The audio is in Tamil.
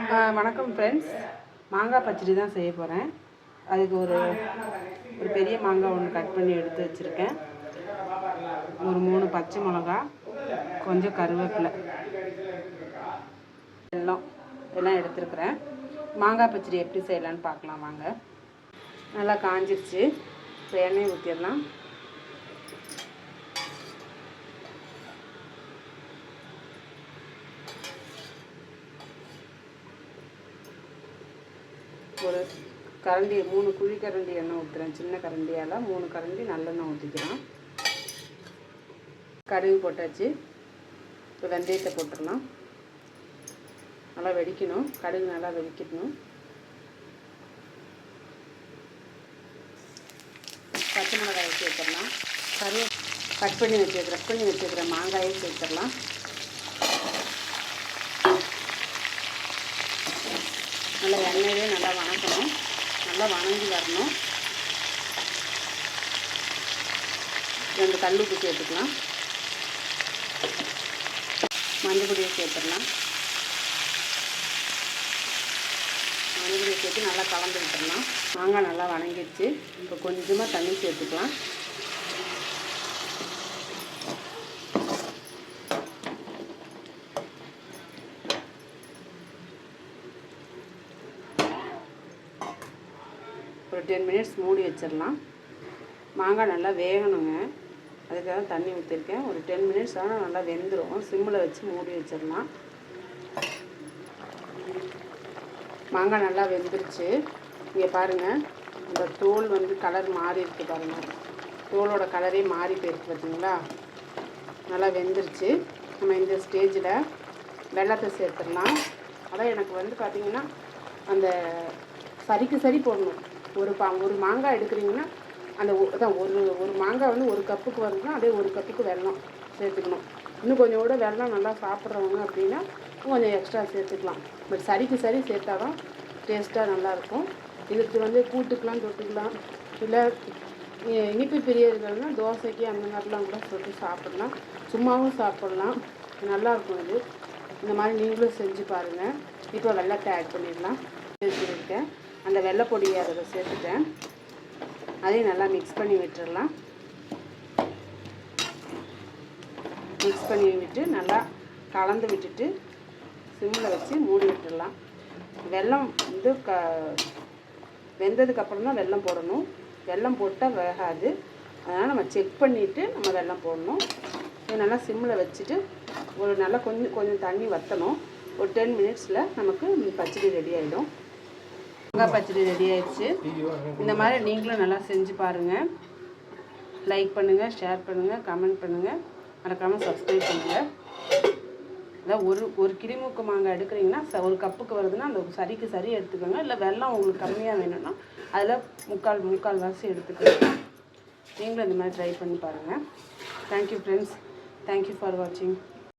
வணக்கம் ஃப்ரெண்ட்ஸ், மாங்காய் பச்சடி தான் செய்ய போகிறேன். அதுக்கு ஒரு பெரிய மாங்காய் ஒன்று கட் பண்ணி எடுத்து வச்சுருக்கேன். ஒரு 3 பச்சை மிளகா, கொஞ்சம் கருவேப்பிலை, எல்லாம் எடுத்துருக்குறேன். மாங்காய் பச்சடி எப்படி செய்யலான்னு பார்க்கலாம் வாங்க. நல்லா காஞ்சிருச்சு. இப்போ எண்ணெய் ஊற்றிடலாம். ஒரு கரண்டி 3 குழி கரண்டி எண்ணெய் ஊற்றுறேன். சின்ன கரண்டியால் 3 கரண்டி நல்லெண்ணெய் ஊற்றிக்கலாம். கடுகு போட்டாச்சு. இப்போ வெந்தயத்தை போட்டுடலாம். நல்லா வெடிக்கணும். கடுகு நல்லா வெடிக்கணும். பச்சை மிளகாயை சேர்த்துடலாம். கட் பண்ணி வச்சுருக்கிற மாங்காயை சேர்த்துடலாம். நல்லா எண்ணெயிலே நல்லா வணக்கணும். நல்லா வணங்கி வரணும். 2 கல் உப்பு சேர்த்துக்கலாம். மஞ்சள் பொடியை சேர்த்துடலாம். மஞ்சள் பொடியை சேர்த்து நல்லா கலந்து விட்டுடலாம். மாங்காய் நல்லா வணங்கிடுச்சு. இப்போ கொஞ்சமாக தண்ணி சேர்த்துக்கலாம். ஒரு 10 மினிட்ஸ் மூடி வச்சிடலாம். மாங்காய் நல்லா வேகணுங்க, அதுக்காக தண்ணி ஊற்றிருக்கேன். ஒரு 10 மினிட்ஸ் ஆனால் நல்லா வெந்துடும். சிம்மில் வச்சு மூடி வச்சிடலாம். மாங்காய் நல்லா வெந்துருச்சு. இங்கே பாருங்கள், இந்த தோல் கலர் மாறி இருக்குது பாருங்கள். தோலோட கலரே மாறி போயிருக்கு பார்த்தீங்களா. நல்லா வெந்துருச்சு. நம்ம இந்த ஸ்டேஜில் வெல்லத்தை சேர்த்துடலாம். அதான் எனக்கு பார்த்திங்கன்னா அந்த சரிக்கு சரி போடணும். ஒரு மாங்காய் எடுக்கிறீங்கன்னா அந்த ஒரு மாங்காய் 1 கப்புக்கு வருதுன்னா அதே 1 கப்புக்கு வெல்லம் சேர்த்துக்கணும். இன்னும் கொஞ்சம் கூட வெல்லம் நல்லா சாப்பிட்றவங்க அப்படின்னா கொஞ்சம் எக்ஸ்ட்ரா சேர்த்துக்கலாம். பட் சரிக்கு சரி சேர்த்தா தான் டேஸ்ட்டாக நல்லாயிருக்கும். இதுக்கு கூட்டுக்கெலாம் தொட்டுக்கலாம். இல்லை இனிப்பு பிரியர்கள்னா தோசைக்கு அந்த மாதிரிலாம் கூட தொட்டு சாப்பிட்லாம். சும்மாவும் சாப்பிட்லாம். நல்லாயிருக்கும் இது. இந்த மாதிரி நீங்களும் செஞ்சு பாருங்கள். இப்போ வெல்லத்தை ஆட் பண்ணிடலாம். வச்சுருக்கேன். அந்த வெள்ளைப்பொடியை அதில் சேர்த்துட்டேன். அதையும் நல்லா மிக்ஸ் பண்ணி விட்டுடலாம். மிக்ஸ் பண்ணி விட்டு நல்லா கலந்து விட்டுட்டு சிம்மில் வச்சு மூடி விட்டுடலாம். வெல்லம் வெந்ததுக்கப்புறம் தான் வெல்லம் போடணும். வெல்லம் போட்டால் வேகாது. அதனால் நம்ம செக் பண்ணிவிட்டு நம்ம வெல்லம் போடணும். இது நல்லா சிம்மில் வச்சுட்டு நல்லா கொஞ்சம் தண்ணி வற்றணும். ஒரு 10 மினிட்ஸில் நமக்கு பச்சடி ரெடி ஆகிடும். மாங்காய் பச்சடி ரெடி ஆயிடுச்சு. இந்த மாதிரி நீங்களும் நல்லா செஞ்சு பாருங்கள். லைக் பண்ணுங்கள், ஷேர் பண்ணுங்கள், கமெண்ட் பண்ணுங்கள், மறக்காமல் சப்ஸ்கிரைப் பண்ணுங்கள். அதான் ஒரு கிளிமூக்கு மாங்காய் எடுக்கிறீங்கன்னா 1 கப்புக்கு வருதுன்னா அந்த சரிக்கு சரி எடுத்துக்கோங்க. இல்லை வெல்லம் உங்களுக்கு கம்மியாக வேணும்னா அதில் முக்கால் வாசி எடுத்துக்கோங்க. நீங்களும் இந்த மாதிரி ட்ரை பண்ணி பாருங்கள். Thank you friends. தேங்க்யூ ஃபார் வாட்சிங்.